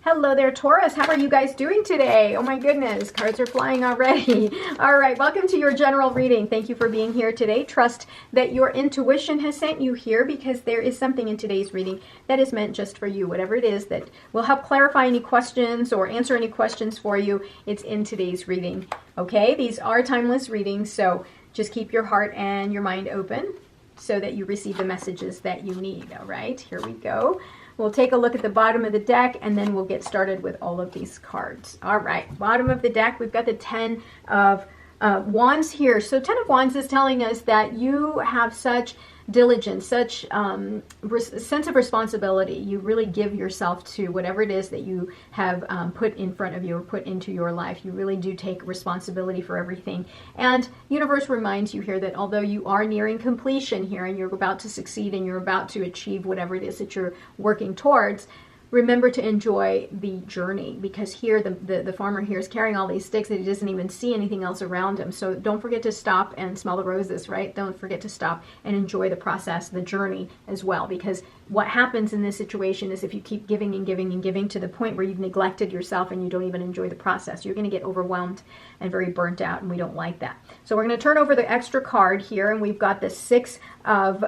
Hello there, Taurus. How are you guys doing today? Oh my goodness, cards are flying already. All right, welcome to your general reading. Thank you for being here today. Trust that your intuition has sent you here because there is something in today's reading that is meant just for you. Whatever it is that will help clarify any questions or answer any questions for you, it's in today's reading. Okay, these are timeless readings, so just keep your heart and your mind open so that you receive the messages that you need. All right, here we go. We'll take a look at the bottom of the deck and then we'll get started with all of these cards. All right, bottom of the deck, we've got the 10 of Wands here. So 10 of Wands is telling us that you have such diligence, such sense of responsibility. You really give yourself to whatever it is that you have put in front of you or put into your life. You really do take responsibility for everything. And universe reminds you here that although you are nearing completion here and you're about to succeed and you're about to achieve whatever it is that you're working towards, remember to enjoy the journey, because here the farmer here is carrying all these sticks that he doesn't even see anything else around him. So don't forget to stop and smell the roses, right? Don't forget to stop and enjoy the process, the journey as well, because what happens in this situation is if you keep giving and giving and giving to the point where you've neglected yourself and you don't even enjoy the process, you're going to get overwhelmed and very burnt out, and we don't like that. So we're going to turn over the extra card here, and we've got the 6 of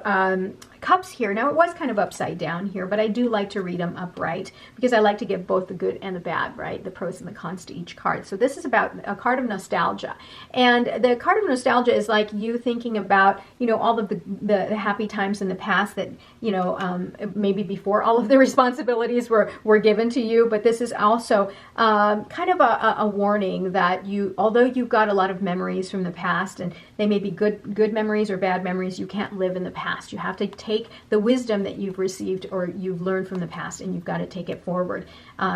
Cups here. Now it was kind of upside down here, but I do like to read them upright because I like to give both the good and the bad, right? The pros and the cons to each card. So this is about a card of nostalgia. And the card of nostalgia is like you thinking about, you know, all of the happy times in the past that, you know, maybe before all of the responsibilities were given to you. But this is also kind of a warning that you, although you've got a lot of memories from the past, and they may be good memories or bad memories, you can't live in the past. You have to take the wisdom that you've received or you've learned from the past, and you've got to take it forward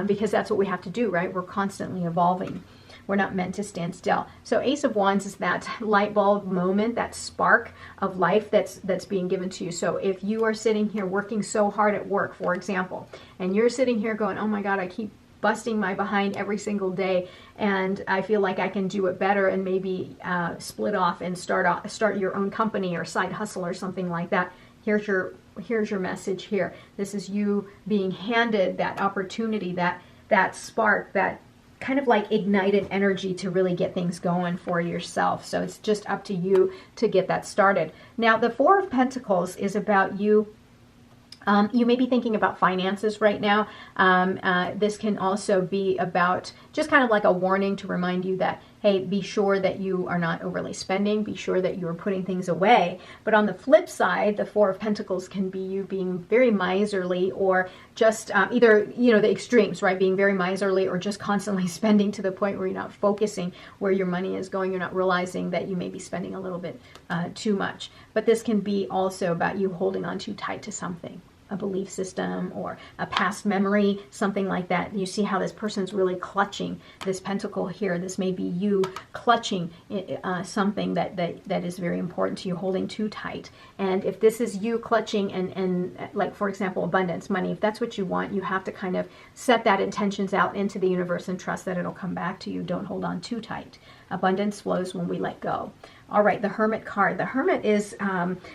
because that's what we have to do, right? We're constantly evolving. We're not meant to stand still. So Ace of Wands is that light bulb moment, that spark of life that's being given to you. So if you are sitting here working so hard at work, for example, and you're sitting here going, oh my God, I keep busting my behind every single day, and I feel like I can do it better, and maybe split off and start your own company or side hustle or something like that. Here's your message here. This is you being handed that opportunity, that spark, that kind of like ignited energy to really get things going for yourself. So it's just up to you to get that started. Now the 4 of Pentacles is about you. You may be thinking about finances right now. This can also be about just kind of like a warning to remind you that, hey, be sure that you are not overly spending. Be sure that you are putting things away. But on the flip side, the 4 of Pentacles can be you being very miserly, or just either, you know, the extremes, right? Being very miserly or just constantly spending to the point where you're not focusing where your money is going. You're not realizing that you may be spending a little bit too much. But this can be also about you holding on too tight to something, a belief system or a past memory, something like that. You see how this person's really clutching this pentacle here. This may be you clutching something that is very important to you, holding too tight. And if this is you clutching and like, for example, abundance, money, if that's what you want, you have to kind of set that intentions out into the universe and trust that it'll come back to you. Don't hold on too tight. Abundance flows when we let go. All right, the Hermit card. The Hermit is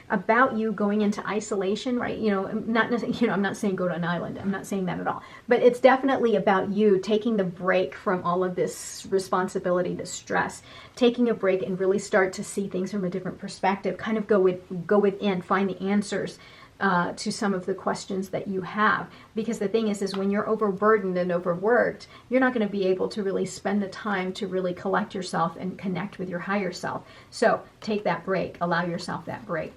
about you going into isolation, right? You know, I'm not saying go to an island. I'm not saying that at all. But it's definitely about you taking the break from all of this responsibility, this stress, taking a break and really start to see things from a different perspective. Kind of go within, find the answers to some of the questions that you have. Because the thing is when you're overburdened and overworked, you're not going to be able to really spend the time to really collect yourself and connect with your higher self. So take that break, allow yourself that break.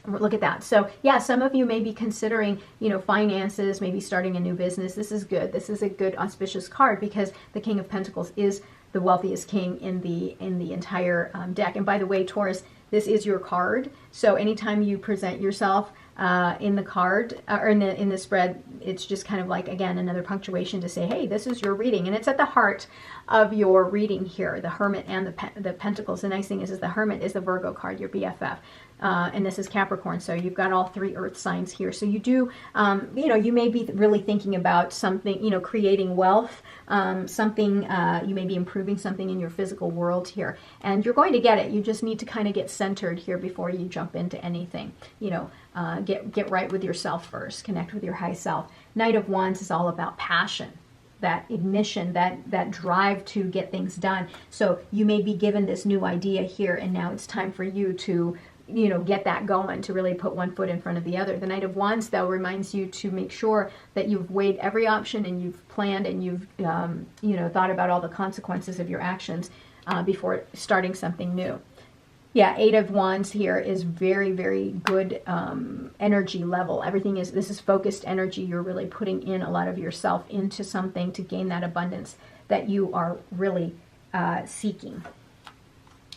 Look at that. So yeah, some of you may be considering, you know, finances, maybe starting a new business. This is good. This is a good auspicious card because the King of Pentacles is the wealthiest king in the entire deck. And by the way, Taurus, this is your card. So anytime you present yourself in the card or in the spread, it's just kind of like, again, another punctuation to say, hey, this is your reading. And it's at the heart of your reading here, the Hermit and the Pentacles. The nice thing is the Hermit is the Virgo card, your BFF. and this is Capricorn, so you've got all 3 earth signs here. So you do, you may be really thinking about something, creating wealth, something, you may be improving something in your physical world here, and you're going to get it. You just need to kind of get centered here before you jump into anything. Get right with yourself first, connect with your high self. Knight of Wands is all about passion, that ignition, that drive to get things done. So you may be given this new idea here, and now it's time for you to get that going, to really put one foot in front of the other. The Knight of Wands, though, reminds you to make sure that you've weighed every option, and you've planned, and you've thought about all the consequences of your actions before starting something new. Yeah, 8 of Wands here is very, very good energy level. This is focused energy. You're really putting in a lot of yourself into something to gain that abundance that you are really seeking.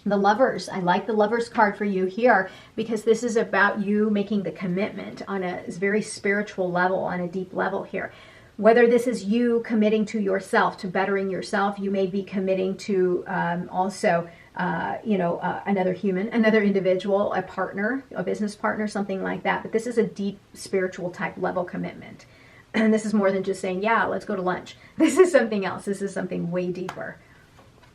The Lovers, I like the Lovers card for you here, because this is about you making the commitment on a very spiritual level, on a deep level here. Whether this is you committing to yourself, to bettering yourself, you may be committing to also another human, another individual, a partner, a business partner, something like that. But this is a deep spiritual type level commitment. And this is more than just saying, yeah, let's go to lunch. This is something else. This is something way deeper.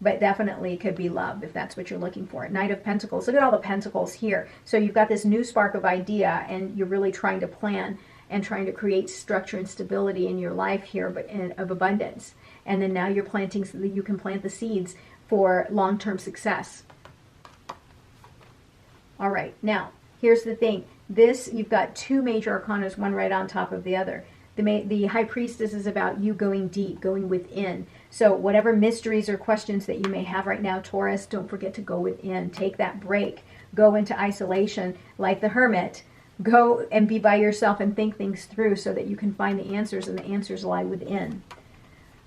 But definitely could be love if that's what you're looking for. Knight of Pentacles. Look at all the pentacles here. So you've got this new spark of idea, and you're really trying to plan and trying to create structure and stability in your life here, but of abundance. And then now you're planting so that you can plant the seeds for long-term success. All right, now here's the thing. You've got 2 major arcanas, one right on top of the other. The High Priestess is about you going deep, going within. So whatever mysteries or questions that you may have right now, Taurus, don't forget to go within. Take that break. Go into isolation like the Hermit. Go and be by yourself and think things through so that you can find the answers, and the answers lie within.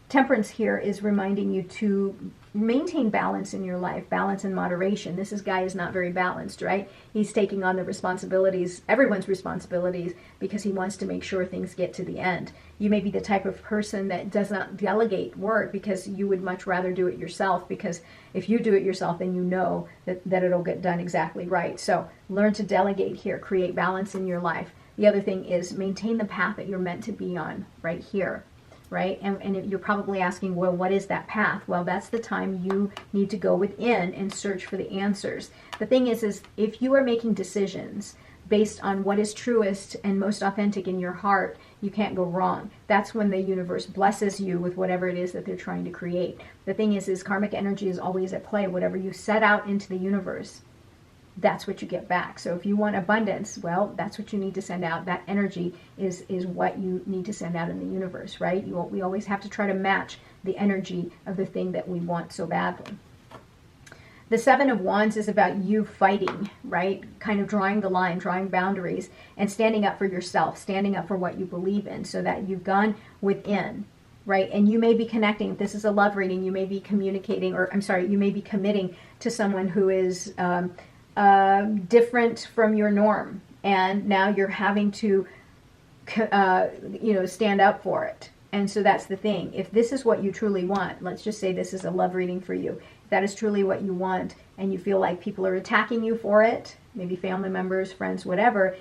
Temperance here is reminding you to maintain balance in your life, balance and moderation. This guy is not very balanced, right? He's taking on the responsibilities, everyone's responsibilities, because he wants to make sure things get to the end. You may be the type of person that does not delegate work because you would much rather do it yourself, because if you do it yourself, then you know that it'll get done exactly right. So learn to delegate here, create balance in your life. The other thing is maintain the path that you're meant to be on right here. Right? And you're probably asking, well, what is that path? Well, that's the time you need to go within and search for the answers. The thing is if you are making decisions based on what is truest and most authentic in your heart, you can't go wrong. That's when the universe blesses you with whatever it is that they're trying to create. The thing is karmic energy is always at play. Whatever you set out into the universe, that's what you get back. So if you want abundance, well, that's what you need to send out. That energy is what you need to send out in the universe, right? We always have to try to match the energy of the thing that we want so badly. The 7 of Wands is about you fighting, right? Kind of drawing the line, drawing boundaries, and standing up for yourself, standing up for what you believe in, so that you've gone within, right? And you may be connecting. If this is a love reading, you may be communicating, you may be committing to someone who is different from your norm, and now you're having to stand up for it. And so that's the thing. If this is what you truly want, let's just say this is a love reading for you, if that is truly what you want, and you feel like people are attacking you for it, maybe family members, friends, whatever,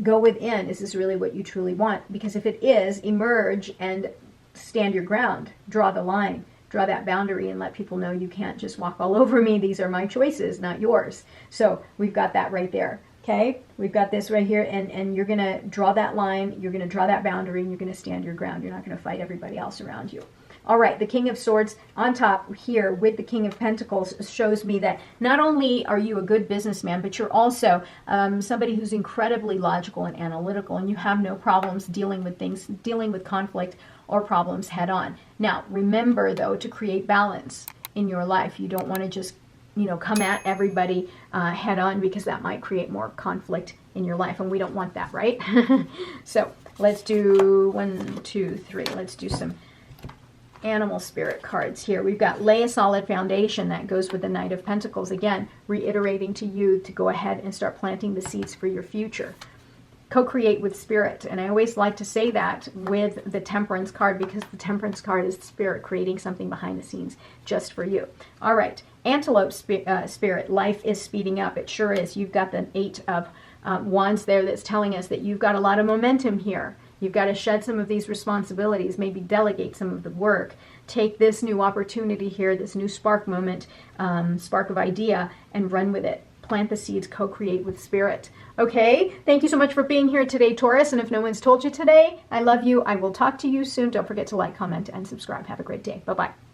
go within. Is this really what you truly want? Because if it is, emerge and stand your ground, draw the line, draw that boundary, and let people know you can't just walk all over me. These are my choices, not yours. So we've got that right there. Okay, we've got this right here, and you're going to draw that line, you're going to draw that boundary, and you're going to stand your ground. You're not going to fight everybody else around you. All right, the King of Swords on top here with the King of Pentacles shows me that not only are you a good businessman, but you're also somebody who's incredibly logical and analytical, and you have no problems dealing with conflict or problems head on. Now, remember, though, to create balance in your life. You don't want to just come at everybody head on, because that might create more conflict in your life, and we don't want that, right? So let's do 1, 2, 3. Let's do some animal spirit cards here. We've got lay a solid foundation. That goes with the Knight of Pentacles. Again, reiterating to you to go ahead and start planting the seeds for your future. co-create with spirit. And I always like to say that with the Temperance card, because the Temperance card is the spirit creating something behind the scenes just for you. All right, Antelope spirit, life is speeding up. It sure is. You've got the 8 of Wands there that's telling us that you've got a lot of momentum here. You've got to shed some of these responsibilities, maybe delegate some of the work. Take this new opportunity here, this new spark moment, spark of idea, and run with it. Plant the seeds, co-create with spirit. Okay, thank you so much for being here today, Taurus. And if no one's told you today, I love you. I will talk to you soon. Don't forget to like, comment, and subscribe. Have a great day. Bye-bye.